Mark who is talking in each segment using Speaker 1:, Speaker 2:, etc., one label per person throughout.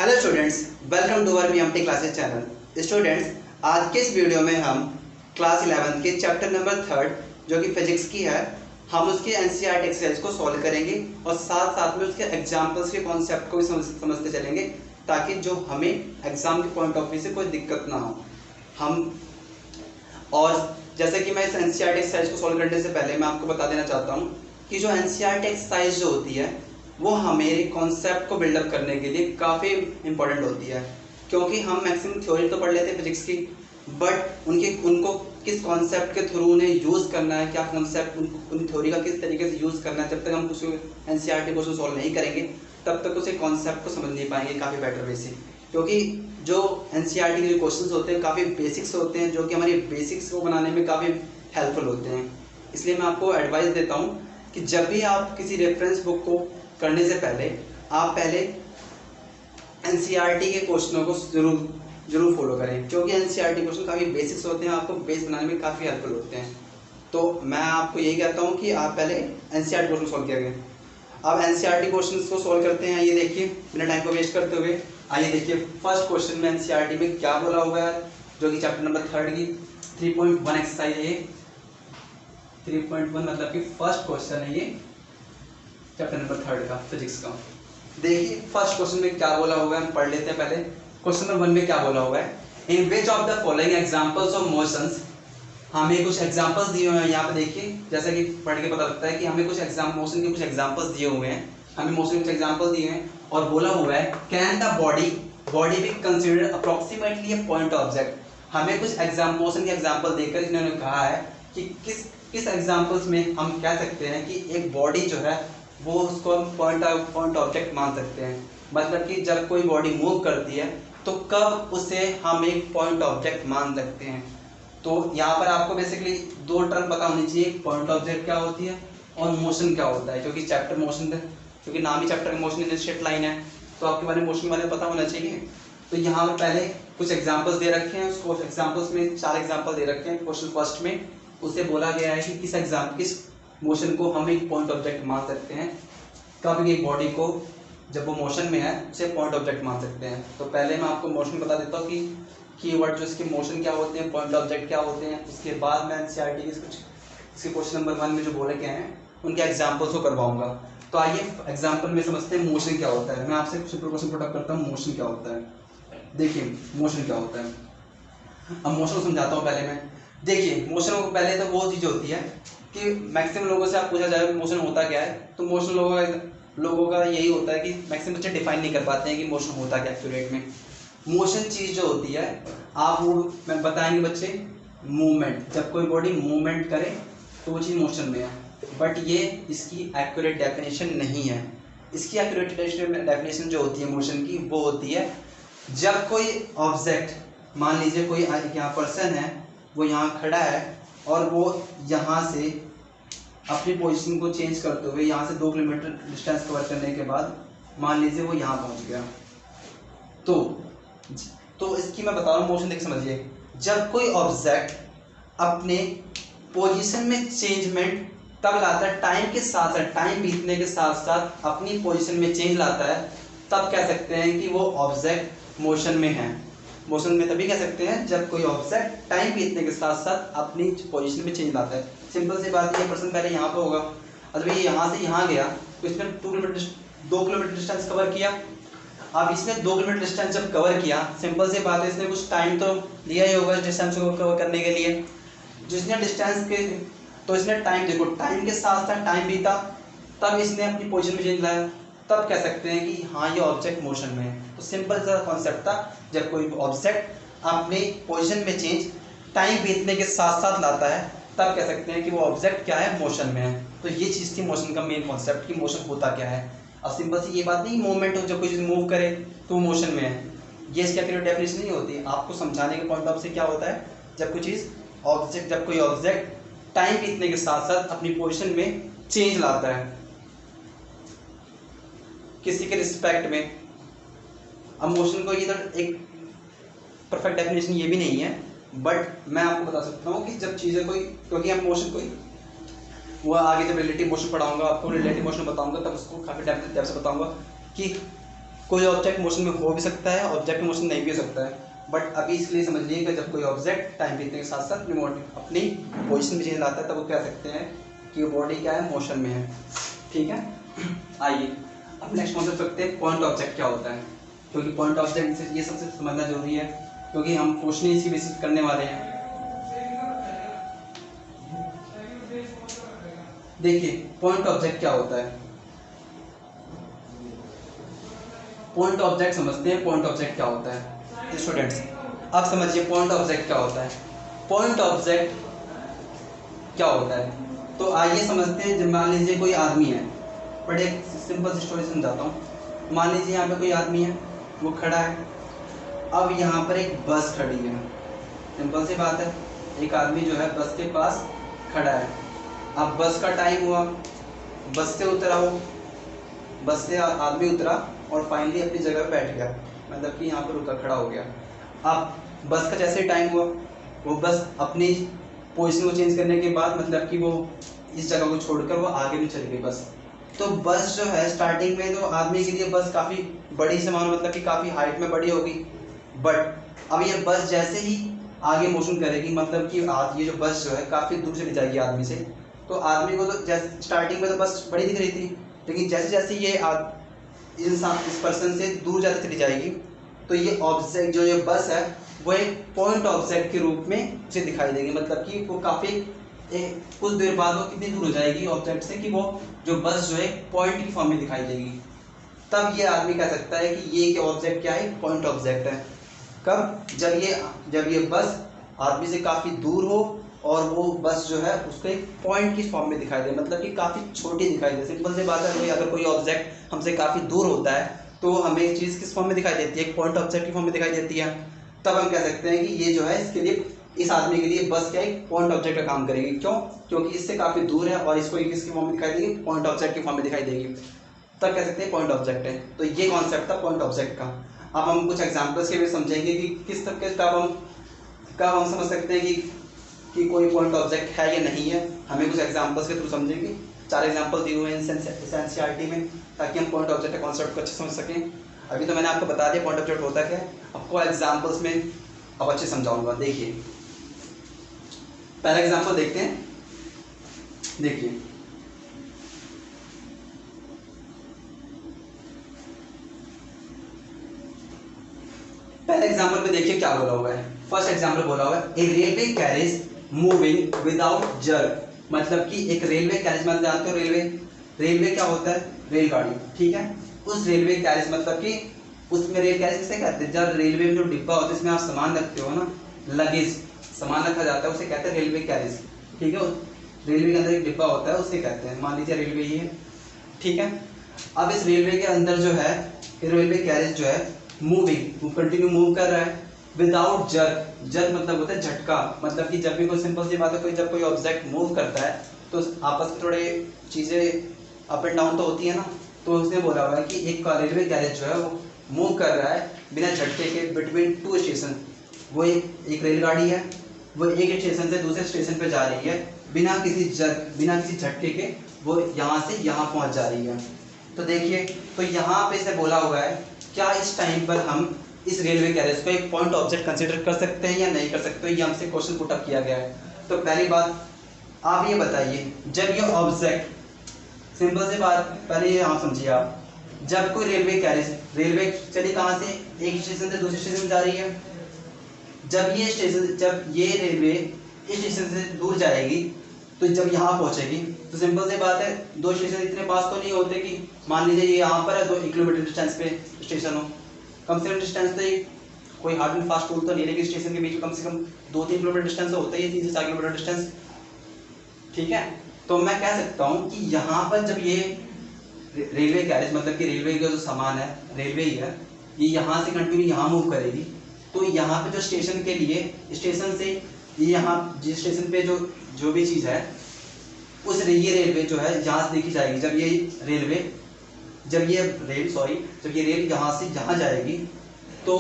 Speaker 1: Hello students, welcome to our BMT classes channel. Students, आज के इस वीडियो में हम क्लास 11 के चैप्टर नंबर 3 जो कि फिजिक्स की है, हम उसके एनसीईआरटी एक्सरसाइज को सॉल्व करेंगे और साथ साथ में उसके एग्जांपल्स के कॉन्सेप्ट को भी समझते चलेंगे ताकि जो हमें एग्जाम के पॉइंट ऑफ व्यू से कोई दिक्कत ना हो। और जैसे कि मैं इस एनसीईआरटी एक्सरसाइज को सॉल्व करने से पहले मैं आपको बता देना चाहता हूँ कि जो एनसीईआरटी एक्सरसाइज जो होती है वो हमें कॉन्सेप्ट को बिल्डअप करने के लिए काफ़ी इंपॉर्टेंट होती है, क्योंकि हम मैक्सिमम थ्योरी तो पढ़ लेते हैं फिजिक्स की, बट उनको किस कॉन्सेप्ट के थ्रू उन्हें यूज़ करना है, क्या कॉन्सेप्ट उन थ्योरी का किस तरीके से यूज़ करना है, जब तक हम उस एनसीईआरटी को सॉल्व नहीं करेंगे तब तक उसे कॉन्सेप्ट को समझ नहीं पाएंगे काफ़ी बेटर वे से। क्योंकि जो एनसीईआरटी के जो क्वेश्चन होते हैं काफ़ी बेसिक्स होते हैं, जो कि हमारी बेसिक्स को बनाने में काफ़ी हेल्पफुल होते हैं। इसलिए मैं आपको एडवाइस देता हूँ कि जब भी आप किसी रेफरेंस बुक को करने से पहले आप पहले एनसीईआरटी के क्वेश्चनों को जरूर फॉलो करें, क्योंकि एनसीईआरटी क्वेश्चन काफ़ी बेसिक्स होते हैं, आपको बेस बनाने में काफ़ी हेल्पफुल होते हैं। तो मैं आपको यही कहता हूँ कि आप पहले एनसीईआरटी क्वेश्चन सॉल्व किया गया। अब एनसीईआरटी क्वेश्चन को सॉल्व करते हैं। ये देखिए, बिना टाइम को वेस्ट करते हुए आइए देखिए फर्स्ट क्वेश्चन में एनसीईआरटी में क्या बोला हुआ है, जो कि चैप्टर नंबर 3 की 3.1 एक्सरसाइज है। 3.1 मतलब कि फर्स्ट क्वेश्चन है ये चैप्टर नंबर 3 का फिजिक्स का। देखिए फर्स्ट क्वेश्चन में क्या बोला हुआ है, हम पढ़ लेते हैं पहले। क्वेश्चन नंबर 1 में क्या बोला हुआ है, in which of the following examples of motions, हमें कुछ एग्जांपल्स दिए हुए हैं। यहाँ पे देखिए, जैसा कि पढ़ के पता लगता है कि हमें कुछ मोशन के कुछ एग्जांपल्स दिए हुए हैं, हमें मोशन के कुछ एग्जांपल्स दिए हैं और बोला हुआ है can the body be considered approximately A point object. हमें कुछ मोशन के एग्जांपल देकर इन्होंने कहा है कि किस एग्जांपल्स में हम कह सकते हैं कि एक बॉडी जो है वो उसको हम पॉइंट ऑब्जेक्ट मान सकते हैं। मतलब कि जब कोई बॉडी मूव करती है तो कब उसे हम एक पॉइंट ऑब्जेक्ट मान सकते हैं। तो यहाँ पर आपको बेसिकली दो टर्म पता होनी चाहिए, पॉइंट ऑब्जेक्ट क्या होती है और मोशन क्या होता है, क्योंकि चैप्टर मोशन, क्योंकि नाम ही चैप्टर का मोशन इन स्ट्रेट लाइन है, तो आपके बारे में मोशन के बारे में पता होना चाहिए। तो यहाँ पर पहले कुछ एग्जाम्पल्स दे रखे हैं, उसको एग्जाम्पल्स में 4 एग्जाम्पल दे रखे हैं। क्वेश्चन फर्स्ट में उससे बोला गया है कि किस मोशन को हम एक पॉइंट ऑब्जेक्ट मान सकते हैं, कब एक बॉडी को जब वो मोशन में है उसे पॉइंट ऑब्जेक्ट मान सकते हैं। तो पहले मैं आपको मोशन बता देता हूँ कि कीवर्ड जो इसके मोशन क्या होते हैं, पॉइंट ऑब्जेक्ट क्या होते हैं। उसके बाद मैं एनसीईआरटी के कुछ इसके क्वेश्चन नंबर 1 में जो बोले गए हैं उनके एग्जाम्पल्स को करवाऊंगा। तो आइए एग्जाम्पल में समझते हैं मोशन क्या होता है। मैं आपसे सिंपल क्वेश्चन पुट अप करता हूँ, मोशन क्या होता है। देखिए मोशन क्या होता है, अब मोशन को समझाता हूँ पहले मैं। देखिए मोशन को पहले तो वो चीज़ होती है कि मैक्सिमम लोगों से आप पूछा जाए मोशन होता क्या है, तो मोशन लोगों का यही होता है कि मैक्सिमम बच्चे डिफाइन नहीं कर पाते हैं कि मोशन होता क्या एक्यूरेट में। मोशन चीज़ जो होती है, आप वो मैं बताएंगे बच्चे, मूवमेंट। जब कोई बॉडी मूवमेंट करे तो वो चीज़ मोशन में है, बट ये इसकी एक्यूरेट डेफिनेशन नहीं है। इसकी एक्यूरेट डेफिनेशन जो होती है मोशन की, वो होती है जब कोई ऑब्जेक्ट, मान लीजिए कोई यहाँ पर्सन है, वो यहाँ खड़ा है और वो यहाँ से अपनी पोजीशन को चेंज करते हुए यहाँ से 2 किलोमीटर डिस्टेंस कवर करने के बाद मान लीजिए वो यहाँ पहुँच गया। तो इसकी मैं बता रहा हूँ मोशन, देख समझिए। जब कोई ऑब्जेक्ट अपने पोजीशन में चेंजमेंट तब लाता है, टाइम के साथ साथ, टाइम बीतने के साथ साथ अपनी पोजीशन में चेंज लाता है, तब कह सकते हैं कि वो ऑब्जेक्ट मोशन में है। मोशन में तभी कह सकते हैं जब कोई ऑब्जेक्ट टाइम बीतने के साथ साथ अपनी पोजीशन में चेंज लाता है। सिंपल सी बात, ये पर्सन पहले यहाँ पे होगा, अगर ये यहाँ से यहाँ गया तो इसने 2 किलोमीटर डिस्टेंस कवर किया। अब इसने 2 किलोमीटर डिस्टेंस जब कवर किया, सिंपल सी बात है, इसने कुछ टाइम तो लिया ही होगा डिस्टेंस को कवर करने के लिए। जिसने डिस्टेंस के, तो इसने टाइम, देखो टाइम के साथ साथ टाइम बीता, तब इसने अपनी पोजीशन में चेंज लाया, तब कह सकते हैं कि हाँ ये ऑब्जेक्ट मोशन में है। तो सिंपल सा कॉन्सेप्ट था, जब कोई ऑब्जेक्ट अपनी पोजीशन में चेंज टाइम बीतने के साथ साथ लाता है, तब कह सकते हैं कि वो ऑब्जेक्ट क्या है, मोशन में है। तो ये चीज़ थी मोशन का मेन कॉन्सेप्ट कि मोशन होता क्या है। अब सिंपल सी ये बात नहीं, मूवमेंट हो, जब कोई चीज़ मूव करे तो वो मोशन में है, ये इसकी एक्यूरेट डेफिनेशन नहीं होती। आपको समझाने के पॉइंट ऑफ से क्या होता है, जब कोई ऑब्जेक्ट टाइम बीतने के साथ साथ अपनी पोजीशन में चेंज लाता है किसी के रिस्पेक्ट में। अब मोशन को ये तो एक परफेक्ट डेफिनेशन ये भी नहीं है, बट मैं आपको बता सकता हूँ कि जब चीज़ें कोई, क्योंकि हम मोशन कोई वो आगे जब रिलेटिव मोशन पढ़ाऊंगा आपको, रिलेटिव मोशन बताऊंगा, तब उसको काफ़ी डेप्थ से बताऊंगा कि कोई ऑब्जेक्ट मोशन में हो भी सकता है, ऑब्जेक्ट मोशन नहीं भी हो सकता है, बट अभी इसलिए समझ लीजिए कि जब कोई ऑब्जेक्ट टाइम बीतने के साथ साथ अपनी पोजिशन में चेंज लाता है तब वो कह सकते हैं कि बॉडी क्या है, मोशन में है। ठीक है, आइए अब नेक्स्ट कॉन्सेप्ट रखते हैं, पॉइंट ऑब्जेक्ट क्या होता है, क्योंकि पॉइंट ऑब्जेक्ट से ये सबसे समझना जरूरी है, क्योंकि हम क्वेश्चन इसकी बेसिस करने वाले हैं। देखिए पॉइंट ऑब्जेक्ट क्या होता है, पॉइंट ऑब्जेक्ट समझते हैं, पॉइंट ऑब्जेक्ट क्या होता है स्टूडेंट्स। अब समझिए पॉइंट ऑब्जेक्ट क्या होता है। पॉइंट ऑब्जेक्ट क्या होता है, तो आइए समझते हैं। जब मान लीजिए कोई आदमी है, बड़े सिंपल सी स्टोरी समझाता हूँ। मान लीजिए यहाँ पे कोई आदमी है, वो खड़ा है, अब यहाँ पर एक बस खड़ी है। सिंपल सी बात है, एक आदमी जो है बस के पास खड़ा है। अब बस का टाइम हुआ, बस से उतरा, वो बस से आदमी उतरा और फाइनली अपनी जगह पे बैठ गया, मतलब कि यहाँ पर रुका, खड़ा हो गया। अब बस का जैसे टाइम हुआ, वो बस अपनी पोजीशन को चेंज करने के बाद मतलब कि वो इस जगह को छोड़कर वो आगे भी चली गई बस। तो बस जो है स्टार्टिंग में तो आदमी के लिए बस काफ़ी बड़ी से मानो, मतलब कि काफ़ी हाइट में बड़ी होगी, बट अब ये बस जैसे ही आगे मोशन करेगी, मतलब कि ये जो बस जो है काफ़ी दूर चली जाएगी आदमी से। तो आदमी को तो जैसे स्टार्टिंग में तो बस बड़ी दिख रही थी, लेकिन जैसे जैसे ये इंसान इस पर्सन से दूर जाती चली जाएगी, तो ये ऑब्जेक्ट जो ये बस है वो एक पॉइंट ऑब्जेक्ट के रूप में उसे दिखाई देगी। मतलब कि वो काफ़ी कुछ देर बाद वो कितनी दूर हो जाएगी ऑब्जेक्ट से कि वो जो बस जो है पॉइंट की फॉर्म में दिखाई देगी। तब ये आदमी कह सकता है कि ये ऑब्जेक्ट क्या है, पॉइंट ऑब्जेक्ट है। कब, जब ये बस आदमी से काफ़ी दूर हो और वो बस जो है उसको एक पॉइंट की फॉर्म में दिखाई दे, मतलब कि काफ़ी छोटी दिखाई दे। सिंपल सी बात है, अगर कोई ऑब्जेक्ट हमसे काफ़ी दूर होता है तो हमें एक चीज़ किस फॉर्म में दिखाई देती है, एक पॉइंट ऑब्जेक्ट की फॉर्म में दिखाई देती है। तब हम कह सकते हैं कि ये जो है इसके लिए, इस आदमी के लिए बस क्या एक पॉइंट ऑब्जेक्ट का काम करेगी। क्यों? क्योंकि इससे काफ़ी दूर है और इसको किसकी फॉर्म में दिखाई देगी, पॉइंट ऑब्जेक्ट की फॉर्म में दिखाई देगी। तब कह सकते हैं पॉइंट ऑब्जेक्ट है। तो ये कॉन्सेप्ट था पॉइंट ऑब्जेक्ट का। अब हम कुछ एग्जाम्पल्स के भी समझेंगे कि किस तरह के कब हम समझ सकते हैं कि कोई पॉइंट ऑब्जेक्ट है या नहीं है। हमें कुछ एग्जाम्पल्स के थ्रू समझेंगे। 4 एग्जाम्पल दिए हुए हैं एनसीईआरटी में, ताकि हम पॉइंट ऑब्जेक्ट के कॉन्सेप्ट को अच्छे समझ सकें। अभी तो मैंने आपको बता दिया पॉइंट ऑब्जेक्ट होता क्या है, आपको एग्जाम्पल्स में अब अच्छे समझाऊंगा। देखिए पहला एग्जाम्पल देखते हैं। देखिए पहले एग्जाम्पल में देखिए क्या बोला हुआ है। फर्स्ट एग्जाम्पल बोला हुआ है, a railway carriage moving without jerk. मतलब कि एक रेलवे कैरेज, मतलब जानते हो रेलवे क्या होता है, रेलगाड़ी, ठीक है। उस रेलवे कैरेज मतलब कि उसमें रेल कैरेज किसे कहते हैं, जब रेलवे में जो डिब्बा होता है जिसमें आप सामान रखते हो ना, लगेज सामान रखा जाता है, उसे कहते हैं रेलवे कैरेज, ठीक है। रेलवे के अंदर एक डिब्बा होता है उसे कहते हैं, मान लीजिए रेलवे ही है, ठीक है। अब इस रेलवे के अंदर जो है रेलवे कैरेज जो है मूविंग, कंटिन्यू मूव कर रहा है विदाउट जर्क मतलब होता है झटका। मतलब कि जब भी कोई, सिंपल सी बात है, जब कोई ऑब्जेक्ट मूव करता है तो आपस में थोड़े चीज़ें अप एंड डाउन तो होती है ना। तो उसने बोला हुआ है कि एक रेलवे कैरेज जो है वो मूव कर रहा है बिना झटके के बिटवीन 2 स्टेशन। वो एक रेलगाड़ी है, वो एक स्टेशन से दूसरे स्टेशन पे जा रही है बिना किसी झटके के, वो यहाँ से यहाँ पहुँच जा रही है। तो देखिए, तो यहाँ पे इसे बोला हुआ है, क्या इस टाइम पर हम इस रेलवे कैरेज को एक पॉइंट ऑब्जेक्ट कंसीडर कर सकते हैं या नहीं कर सकते, ये हमसे क्वेश्चन पुट अप किया गया है। तो पहली बात आप ये बताइए, जब ये ऑब्जेक्ट, सिंपल से बात पहले ये आप समझिए, आप जब कोई रेलवे चली कहाँ से, एक स्टेशन से दूसरे स्टेशन में जा रही है। जब ये रेलवे इस स्टेशन से दूर जाएगी तो जब यहाँ पहुँचेगी तो सिंपल सी बात है, 2 स्टेशन इतने पास तो नहीं होते कि मान लीजिए ये यहाँ पर है, 2 किलोमीटर डिस्टेंस पे स्टेशन हो। कम से कम डिस्टेंस तो कोई हार्ड एंड फास्ट रूल तो नहीं, लेकिन स्टेशन के बीच में कम से कम 2-3 किलोमीटर डिस्टेंस होता है, 3 से 4 किलोमीटर डिस्टेंस, ठीक है। तो मैं कह सकता हूँ कि यहाँ पर जब ये रेलवे कैरेज, मतलब कि रेलवे का जो सामान है, रेलवे ही है, ये यहाँ से कंटिन्यू यहाँ मूव करेगी, तो यहाँ पे जो स्टेशन के लिए, स्टेशन से ये यहाँ जिस स्टेशन पे जो भी चीज़ है, ये रेलवे जो है यहाँ से देखी जाएगी। जब ये रेल यहाँ से यहाँ जाएगी तो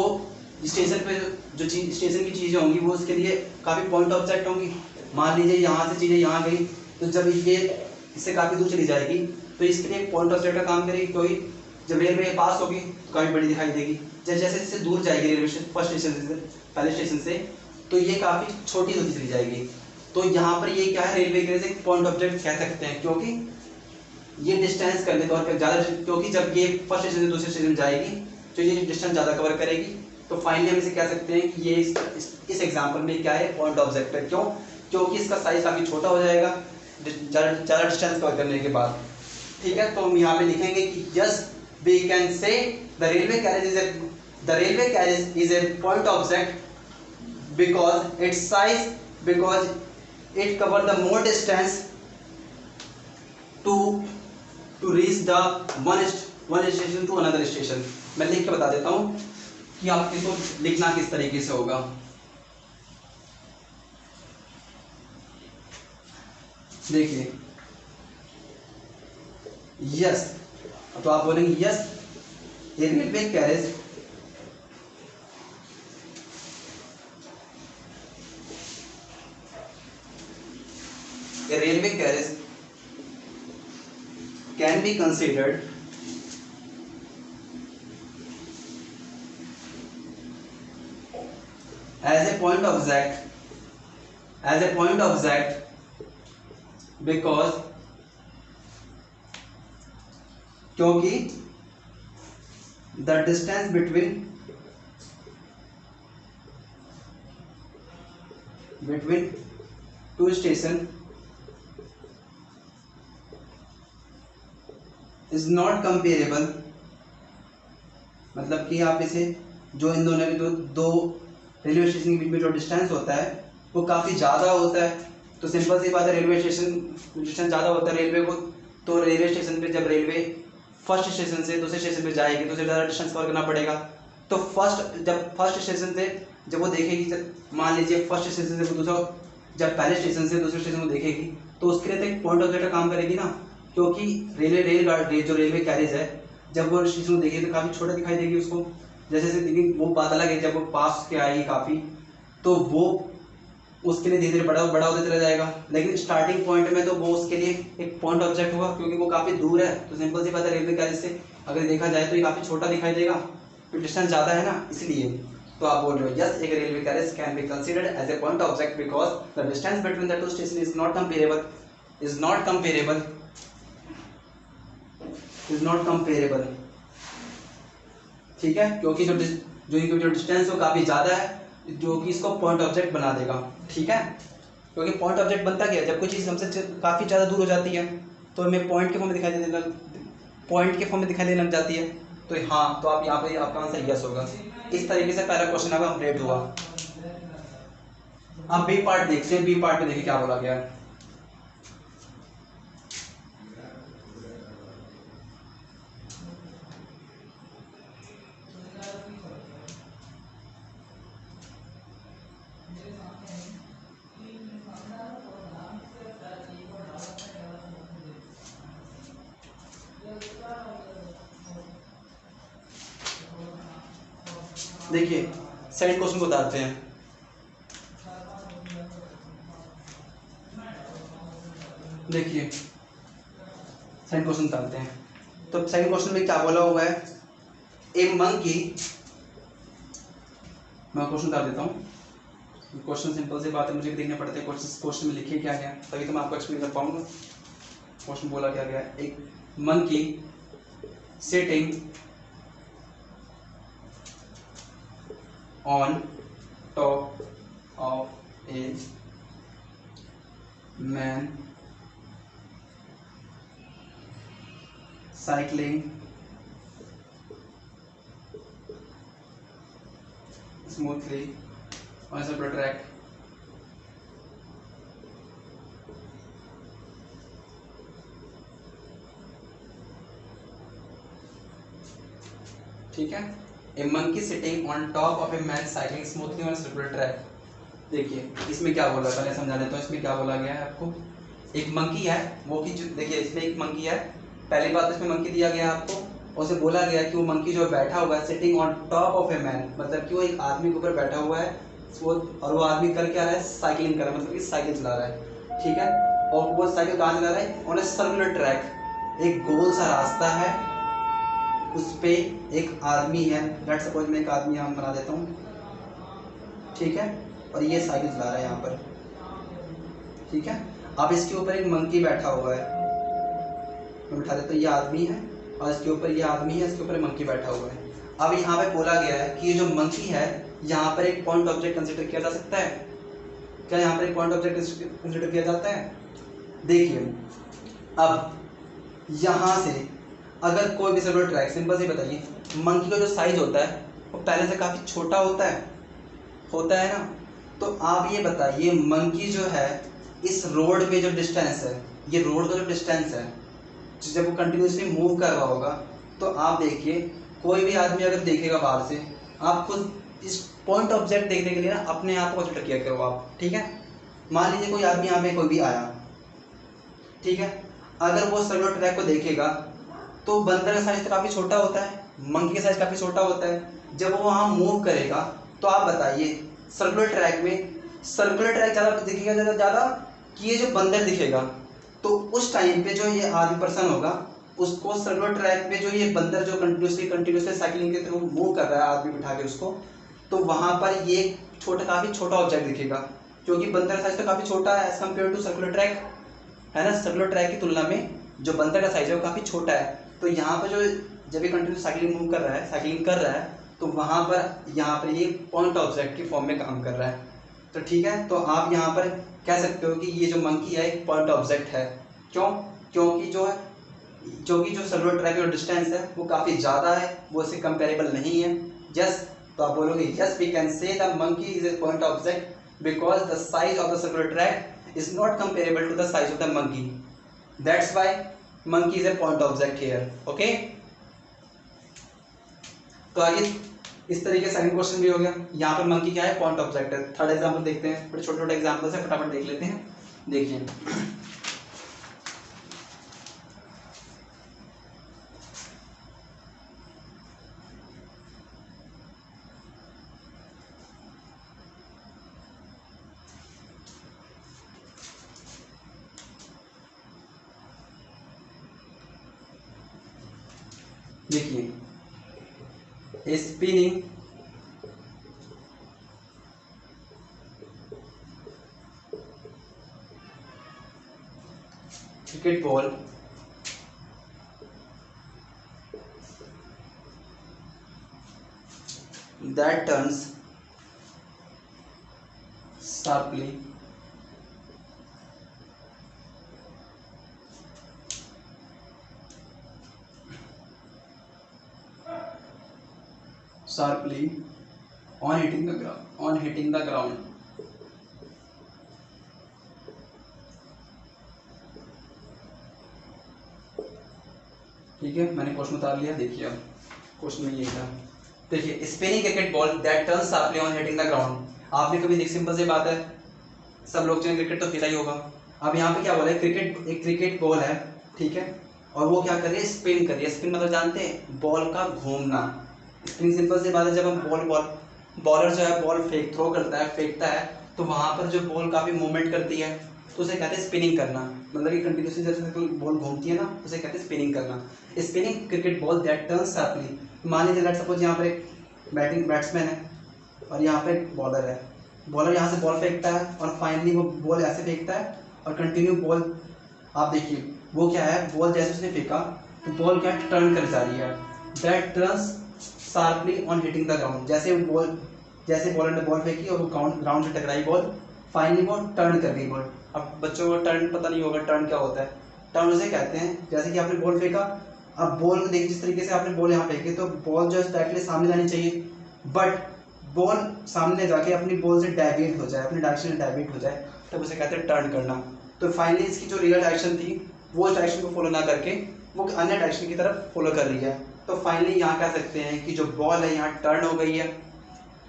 Speaker 1: स्टेशन पे जो स्टेशन की चीज़ें होंगी वो उसके लिए काफ़ी पॉइंट ऑब्जेक्ट होंगी। मान लीजिए यहाँ से चीज़ें यहाँ गई, तो जब ये इससे काफ़ी दूर चली जाएगी तो इसके लिए पॉइंट ऑब्जेक्ट का काम करेगी। कोई जब रेलवे पास होगी काफ़ी बड़ी दिखाई देगी। जैसे जैसे दूर जाएगी रेलवे स्टेशन फर्स्ट स्टेशन से, पहले स्टेशन से, तो ये काफ़ी छोटी होती चली जाएगी। तो यहाँ पर ये क्या है, रेलवे के एक पॉइंट ऑब्जेक्ट कह सकते हैं, क्योंकि ये डिस्टेंस करने तौर पर ज़्यादा, क्योंकि जब ये फर्स्ट स्टेशन से दूसरे स्टेशन जाएगी तो ये डिस्टेंस ज़्यादा कवर करेगी। तो फाइनली हम इसे कह सकते हैं कि ये इस एग्जाम्पल में क्या है, पॉइंट ऑब्जेक्ट है। क्यों? क्योंकि इसका साइज काफ़ी छोटा हो जाएगा ज़्यादा डिस्टेंस कवर करने के बाद। ठीक है, तो हम यहाँ पे लिखेंगे कि yes we can say the railway carriage is a point object because it's size, because it cover the more distance to reach the one station to another station. मैं लिख के बता देता हूँ कि आप इसको लिखना किस तरीके से होगा। देखिए यस, तो आप बोलेंगे yes A railway carriage can be considered as a point object because क्योंकि the distance between two station is not comparable, मतलब कि आप इसे जो इन दोनों के दो रेलवे स्टेशन के बीच में जो डिस्टेंस होता है वो काफ़ी ज़्यादा होता है। तो सिंपल सी बात है, रेलवे स्टेशन डिस्टेंस ज़्यादा होता है रेलवे को, तो रेलवे स्टेशन पे जब रेलवे फर्स्ट स्टेशन से दूसरे स्टेशन पे जाएगी तो उसे ज़्यादा डिस्टेंस कवर करना पड़ेगा। तो फर्स्ट स्टेशन से जब वो देखेगी, मान लीजिए फर्स्ट स्टेशन से दूसरा, जब पहले स्टेशन से दूसरे स्टेशन को देखेगी तो उसके लिए तो एक पॉइंट ऑब्जेक्ट का काम करेगी ना, क्योंकि जो रेलवे कैरेज है जब वो स्टेशन को देखेगी तो काफ़ी छोटा दिखाई देगी उसको। जैसे लेकिन वो बात अलग है, जब वो पास के आएगी काफ़ी तो वो उसके लिए धीरे धीरे बड़ा होता चला जाएगा, लेकिन स्टार्टिंग पॉइंट में तो वो उसके लिए एक पॉइंट ऑब्जेक्ट होगा क्योंकि वो काफ़ी दूर है। तो सिंपल सी बात है, रेलवे कैरेज से अगर देखा जाए तो ये काफ़ी छोटा दिखाई देगा, तो डिस्टेंस ज़्यादा है ना, इसलिए। तो आप बोल रहे हो यस एक railway carriage can be considered as a point object because the distance between the two station is not comparable. ठीक है, क्योंकि जो डिस्टेंस वो काफ़ी ज़्यादा है जो कि इसको पॉइंट ऑब्जेक्ट बना देगा। ठीक है, क्योंकि पॉइंट ऑब्जेक्ट बनता क्या है, जब कोई चीज़ हमसे काफ़ी ज़्यादा दूर हो जाती है तो हमें पॉइंट के फॉर्म में दिखाई देने लग जाती है। तो हाँ, तो आप यहाँ पे आपका आंसर यस होगा। इस तरीके से पहला क्वेश्चन आपका कंप्लीट हुआ। अब बी पार्ट देखते हैं, बी पार्ट में देखिए क्या बोला गया है। देखिए सेकंड क्वेश्चन को बताते हैं। देखिए सेकंड क्वेश्चन बताते हैं। तो सेकंड क्वेश्चन में क्या बोला हुआ है, ए मंकी, मैं क्वेश्चन बता देता हूँ। क्वेश्चन सिंपल से बात है, मुझे भी देखना पड़ता है क्वेश्चन में लिखे क्या गया, तभी तो मैं आपको एक्सप्लेन कर पाऊंगा। क्वेश्चन बोला क्या गया है, एक monkey sitting on top of a man cycling smoothly on a separate track. ठीक है, A monkey sitting on top of a man cycling smoothly on a slippery track. देखिए इसमें क्या बोला, पहले समझा देता हूँ। इसमें क्या बोला गया है आपको, एक मंकी है वो कि देखिए इसमें एक मंकी है, पहली बात इसमें मंकी दिया गया है आपको, और उसे बोला गया कि वो मंकी जो बैठा हुआ है sitting on top of a man, मतलब कि वो एक आदमी के ऊपर बैठा हुआ है, और वो आदमी कर क्या रहा है, साइकिलिंग कर रहा है, मतलब कि साइकिल चला रहा है। ठीक है, और वो साइकिल कहाँ चला रहा है, ऑन ए सर्कुलर ट्रैक, एक गोल सा रास्ता है उस पे एक आदमी है, लेट्स सपोज मैं एक आदमी यहाँ बना देता हूँ, ठीक है, और ये साइकिल चला रहा है यहाँ पर, ठीक है। अब इसके ऊपर एक मंकी बैठा हुआ है, मैं बिठा देता हूँ, ये आदमी है और इसके ऊपर ये आदमी है, इसके ऊपर मंकी बैठा हुआ है। अब यहाँ पे बोला गया है कि ये जो मंकी है यहाँ पर एक पॉइंट ऑब्जेक्ट कंसिडर किया जा सकता है। क्या यहाँ पर एक पॉइंट ऑब्जेक्ट कंसिडर किया जाता है? देखिए अब यहाँ से अगर कोई भी सर्कुलर ट्रैक, सिंपल से बताइए, मंकी का जो साइज होता है वो पहले से काफ़ी छोटा होता है ना। तो आप ये बताइए मंकी जो है इस रोड पे जो डिस्टेंस है, ये रोड का जो डिस्टेंस है, जब वो कंटिन्यूसली मूव कर रहा होगा, तो आप देखिए कोई भी आदमी अगर देखेगा बाहर से, आप खुद इस पॉइंट ऑब्जेक्ट देखने के लिए ना अपने आप को कंसिडर किया करो आप, ठीक है। मान लीजिए कोई आदमी यहाँ पे कोई भी आया, ठीक है, अगर वो सर्कुलर ट्रैक को देखेगा तो बंदर का साइज तो काफ़ी छोटा होता है, मंकी का साइज काफ़ी छोटा होता है। जब वो वहाँ मूव करेगा तो आप बताइए सर्कुलर ट्रैक में सर्कुलर ट्रैक ज़्यादा दिखेगा ज़्यादा कि ये जो बंदर दिखेगा? तो उस टाइम पे जो ये आदमी पर्सन होगा उसको सर्कुलर ट्रैक पे जो ये बंदर जो कंटिन्यूसली साइकिलिंग के थ्रू मूव कर रहा है आदमी बिठा के उसको, तो वहाँ पर ये काफ़ी छोटा ऑब्जेक्ट दिखेगा, क्योंकि बंदर का साइज तो काफ़ी छोटा है as compare to circular track, है ना। सर्कुलर ट्रैक की तुलना में जो बंदर का साइज है वो काफ़ी छोटा है। तो यहाँ पर जो जब ये कंटिन्यू साइकिलिंग कर रहा है तो वहाँ पर ये पॉइंट ऑब्जेक्ट की फॉर्म में काम कर रहा है। तो ठीक है, तो आप यहाँ पर कह सकते हो कि ये जो मंकी है एक पॉइंट ऑब्जेक्ट है। क्यों? क्योंकि जो सर्कुलर ट्रैक का डिस्टेंस है वो काफ़ी ज़्यादा है, वो इससे कंपेरेबल नहीं है। यस, तो आप बोलोगे yes we can say the monkey is a point object because the size of the circular track is not comparable to the size of the monkey, that's why monkey is a point object here. Okay, तो आगे इस तरीके से second question भी हो गया। यहाँ पर मंकी क्या है? पॉइंट ऑब्जेक्ट है। थर्ड एग्जांपल देखते हैं, बड़े छोटे छोटे एग्जांपल से फटाफट देख लेते हैं। देखिए spinning cricket ball that turns sharply on hitting the ground ठीक है, मैंने क्वेश्चन उतार लिया। देखिए अब क्वेश्चन में यही था। देखिए spinning cricket ball that turns sharply on hitting the ground, आपने कभी देख, सिंपल सी बात है, सब लोग जो क्रिकेट तो खेला ही होगा। अब यहाँ पे क्या बोला है? एक क्रिकेट बॉल है, ठीक है, और वो क्या कर रही है? स्पिन कर रही है। स्पिन मतलब जानते हैं? बॉल का घूमना। स्पिन सिंपल सी बात है, जब हम बॉलर जो है बॉल फेंकता है तो वहाँ पर जो बॉल काफ़ी मूवमेंट करती है तो उसे कहते हैं स्पिनिंग करना। मतलब कि कंटिन्यूसली जैसे कोई बॉल घूमती है ना, उसे कहते हैं स्पिनिंग करना। Spinning cricket ball that turns sharply, मान लीजिए लेट्स सपोज यहाँ पर एक बैट्समैन है और यहाँ पे एक बॉलर है। बॉलर यहाँ से बॉल फेंकता है और फाइनली वो बॉल ऐसे फेंकता है और कंटिन्यू बॉल, आप देखिए वो क्या है, बॉल जैसे उसने फेंका तो बॉल क्या टर्न कर जा रही है, that turns sharply on hitting the ground. जैसे बॉलर ने बॉल फेंकी और वो ग्राउंड से टकराई बॉल, फाइनली बॉल टर्न कर गई बॉल। अब बच्चों को टर्न पता नहीं होगा, टर्न क्या होता है? टर्न उसे कहते हैं जैसे कि आपने बॉल फेंका, अब बॉल को देखिए जिस तरीके से आपने बॉल यहाँ फेंकी तो बॉल जो है डायरेक्टली सामने जानी चाहिए, बट बॉल सामने जाके अपनी बॉल से डाइवेट हो जाए, अपनी डायरेक्शन से डाइवेट हो जाए, तब उसे कहते हैं टर्न करना। तो फाइनली इसकी जो रियल डायरेक्शन थी वो डायरेक्शन को फॉलो ना करके वो अन्य डायरेक्शन की तरफ फॉलो कर रही है। तो फाइनली यहाँ कह सकते हैं कि जो बॉल है यहाँ टर्न हो गई है।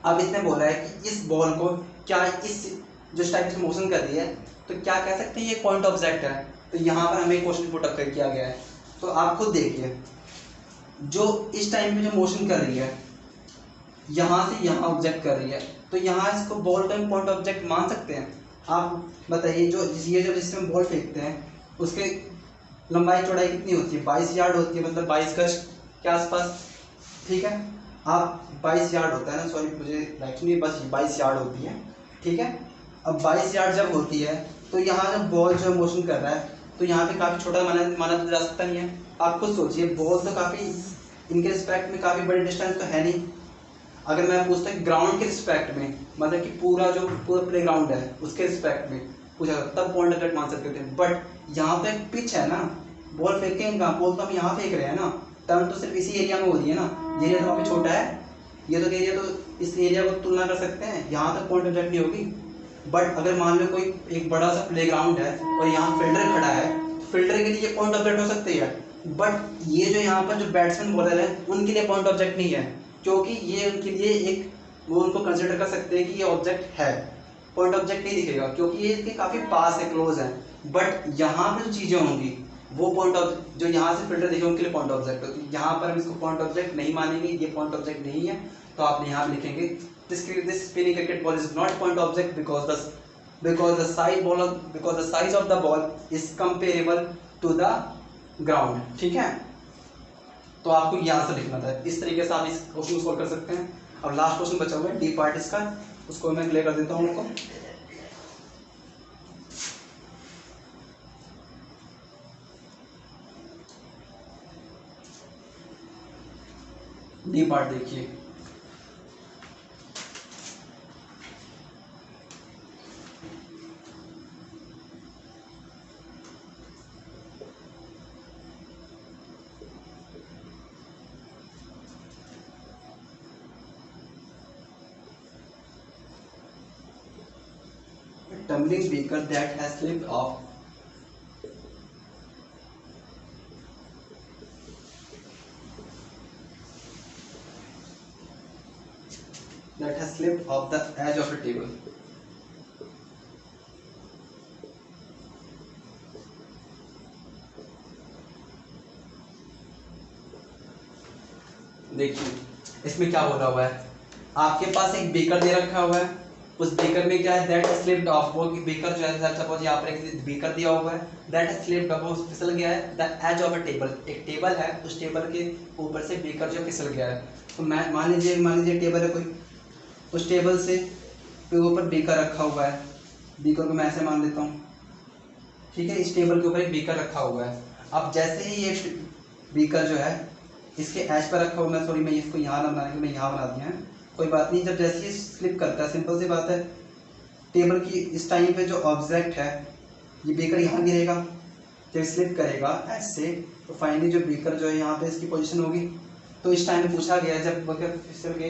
Speaker 1: अब इसने बोला है कि इस बॉल को क्या इस जो टाइप से मोशन कर रही है तो क्या कह सकते हैं ये पॉइंट ऑब्जेक्ट है। तो यहाँ पर हमें क्वेश्चन पुट अप किया गया है। तो आप खुद देखिए, जो इस टाइम पे जो मोशन कर रही है यहाँ से यहाँ ऑब्जेक्ट कर रही है, तो यहाँ इसको बॉल का पॉइंट ऑब्जेक्ट मान सकते हैं? आप बताइए, ये जो जिसमें बॉल फेंकते हैं उसके लंबाई चौड़ाई कितनी होती है? 22 यार्ड होती है, मतलब 22 गज, के आसपास, ठीक है। आप 22 यार्ड होता है ना, सॉरी मुझे एक्चुअली बस 22 यार्ड होती है, ठीक है। अब 22 यार्ड जब होती है तो यहाँ जब बॉल जो मोशन कर रहा है तो यहाँ पे काफ़ी छोटा माना तो जा सकता नहीं है। आप खुद सोचिए, बॉल तो काफ़ी इनके रिस्पेक्ट में काफ़ी बड़ी डिस्टेंस तो है नहीं। अगर मैं पूछता ग्राउंड के रिस्पेक्ट में, मतलब कि पूरा प्ले ग्राउंड है उसके रिस्पेक्ट में पूछा तब पॉइंट ऑफ मान सकते थे। बट यहाँ तो एक पिच है ना, बॉल फेंकेंगे कहाँ, बॉल तो हम यहाँ फेंक रहे हैं ना, टर्न तो सिर्फ इसी एरिया में हो रही है ना, ये एरिया तो वहाँ पे छोटा है, ये तो एरिया तो इस एरिया को तुलना कर सकते हैं, यहाँ तक पॉइंट ऑब्जेक्ट नहीं होगी। बट अगर मान लो कोई एक बड़ा सा प्लेग्राउंड है और यहाँ फील्डर खड़ा है, फील्डर के लिए पॉइंट ऑब्जेक्ट हो सकती है। बट ये जो यहाँ पर जो बैट्समैन बॉलर है उनके लिए पॉइंट ऑब्जेक्ट नहीं है, क्योंकि ये उनके लिए एक वो उनको कंसिडर कर सकते हैं कि ये ऑब्जेक्ट है, पॉइंट ऑब्जेक्ट नहीं दिखेगा क्योंकि ये इसके काफ़ी पास है, क्लोज है। बट यहाँ पर जो चीज़ें होंगी वो पॉइंट ऑफ जो यहाँ से फिल्टर देखे उनके लिए पॉइंट ऑब्जेक्ट होती है। यहाँ पर हम इसको पॉइंट ऑब्जेक्ट नहीं मानेंगे, ये पॉइंट ऑब्जेक्ट नहीं है, तो आप यहाँ पे लिखेंगे this spinning cricket ball is not point object because the size of the ball is comparable to the ground, ठीक है। तो आपको यहाँ से लिखना था, इस तरीके से आप इस क्वेश्चन को सॉल्व कर सकते हैं। अब लास्ट क्वेश्चन बचा हुआ है डी पार्ट इसका, उसको मैं क्लियर कर देता हूँ उनको। डी पार्ट देखिए, tumbling beaker that has slipped off the edge of a table. देखिए इसमें क्या बोला हुआ है, आपके पास एक बीकर दे रखा हुआ है, उस बीकर में क्या है दैट स्लिप्ड ऑफ, वो बीकर जो है सपोज यहाँ पर एक बीकर दिया हुआ है, दैट स्लिप्ड ऑफ, वो फिसल गया है the edge of a table, एक टेबल है उस टेबल के ऊपर से बीकर जो फिसल गया है। तो मैं मान लीजिए टेबल है कोई, उस टेबल से ऊपर बीकर रखा हुआ है, बीकर को मैं ऐसे मान लेता हूँ, ठीक है। इस टेबल के ऊपर एक बीकर रखा हुआ है। अब जैसे ही ये बीकर जो है इसके एज पर रखा हुआ, मैं सॉरी मैं इसको यहाँ ना बनाने के मैं यहाँ बना दिया है, कोई बात नहीं। जब जैसे ही स्लिप करता है, सिंपल सी बात है, टेबल की इस टाइम पे जो ऑब्जेक्ट है ये बीकर यहाँ गिरेगा, जब स्लिप करेगा ऐसे तो फाइनली जो बीकर जो है यहाँ पे इसकी पोजीशन होगी। तो इस टाइम पे पूछा गया जब बकर फिसल के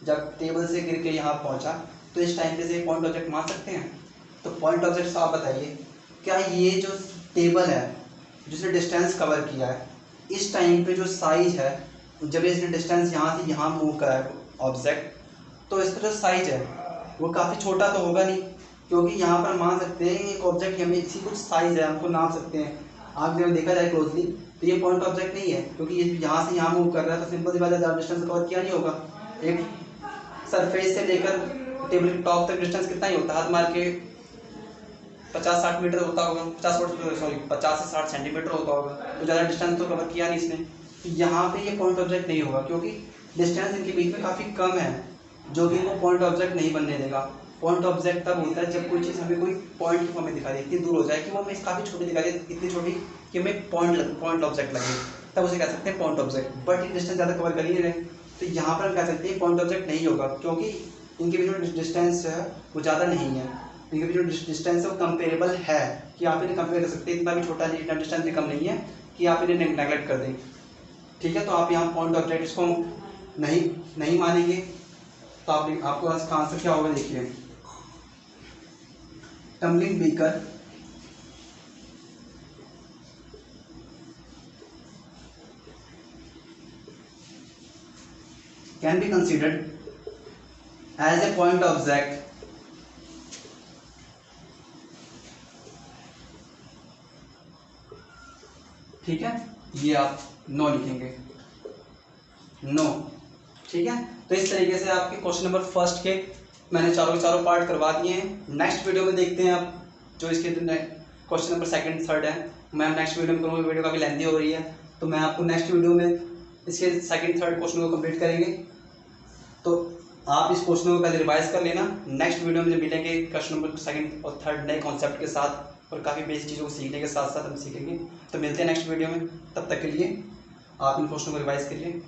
Speaker 1: जब टेबल से गिर के यहाँ पहुँचा तो इस टाइम पे से पॉइंट ऑब्जेक्ट मान सकते हैं। तो पॉइंट ऑब्जेक्ट से आप बताइए, क्या ये जो टेबल है जिसने डिस्टेंस कवर किया है, इस टाइम पे जो साइज है, जब इसने डिस्टेंस यहाँ से यहाँ मूव करा है ऑब्जेक्ट, तो इसका जो साइज है वो काफ़ी छोटा तो होगा नहीं, क्योंकि यहाँ पर मान सकते हैं एक ऑब्जेक्ट हमें इसी कुछ साइज है, हमको नाप सकते हैं। आप जब देखा जाए क्लोजली तो ये पॉइंट ऑब्जेक्ट नहीं है, क्योंकि ये यहाँ से यहाँ मूव कर रहा है, तो सिंपल सी बात है ज़्यादा डिस्टेंस कवर किया नहीं होगा। एक सरफेस से लेकर टेबल के टॉप तक डिस्टेंस कितना ही होता है, हाथ मार के 50-60 मीटर होता होगा, 50 से 60 सेंटीमीटर होता होगा, तो ज़्यादा डिस्टेंस तो कवर किया नहीं इसने। तो यहाँ पे ये पॉइंट ऑब्जेक्ट नहीं होगा, क्योंकि डिस्टेंस इनके बीच में काफ़ी कम है, जो कि इनको पॉइंट ऑब्जेक्ट नहीं बनने देगा। पॉइंट ऑब्जेक्ट तब होता है जब कोई चीज़ हमें कोई पॉइंट की फॉर्म में दिखा दे, इतनी दूर हो जाए कि वो हमें काफ़ी छोटी दिखा दे, इतनी छोटी कि हमें पॉइंट ऑब्जेक्ट लगे, तब उसे कह सकते हैं पॉइंट ऑब्जेक्ट। बट ये डिस्टेंस ज़्यादा कवर कर ही नहीं रहे, तो यहाँ पर हम कह सकते हैं पॉइंट ऑब्जेक्ट नहीं होगा, क्योंकि इनके बीच में डिस्टेंस है वो ज़्यादा नहीं है, इनके बीच में डिस्टेंस है वो कंपेरेबल है, कि आप इन्हें कंपेयर कर सकते हैं, इतना भी छोटा नहीं, इतना डिस्टेंस भी कम नहीं है कि आप इन्हें नेगलेक्ट कर दें, ठीक है। तो आप यहाँ पॉइंट ऑब्जेक्ट इसको नहीं मानेंगे, तो आपको इसका आंसर क्या होगा, देखिए tumbling beaker can be considered as a point object ठीक है, ये आप नो लिखेंगे, नो, ठीक है। तो इस तरीके से आपके क्वेश्चन नंबर फर्स्ट के मैंने चारों पार्ट करवा दिए हैं। नेक्स्ट वीडियो में देखते हैं आप जो इसके क्वेश्चन नंबर सेकंड थर्ड है, मैं नेक्स्ट वीडियो में करूँगा, वीडियो काफ़ी लेंथी हो रही है, तो मैं आपको नेक्स्ट वीडियो में इसके सेकंड थर्ड क्वेश्चन को कंप्लीट करेंगे। तो आप इस क्वेश्चन को पहले रिवाइज कर लेना। नेक्स्ट वीडियो में जब मिलेंगे क्वेश्चन नंबर सेकंड और थर्ड नए कॉन्सेप्ट के साथ और काफ़ी बेसिक चीज़ों को सीखने के साथ साथ हम सीखेंगे। तो मिलते हैं नेक्स्ट वीडियो में, तब तक के लिए आप इन क्वेश्चन को रिवाइज करिए।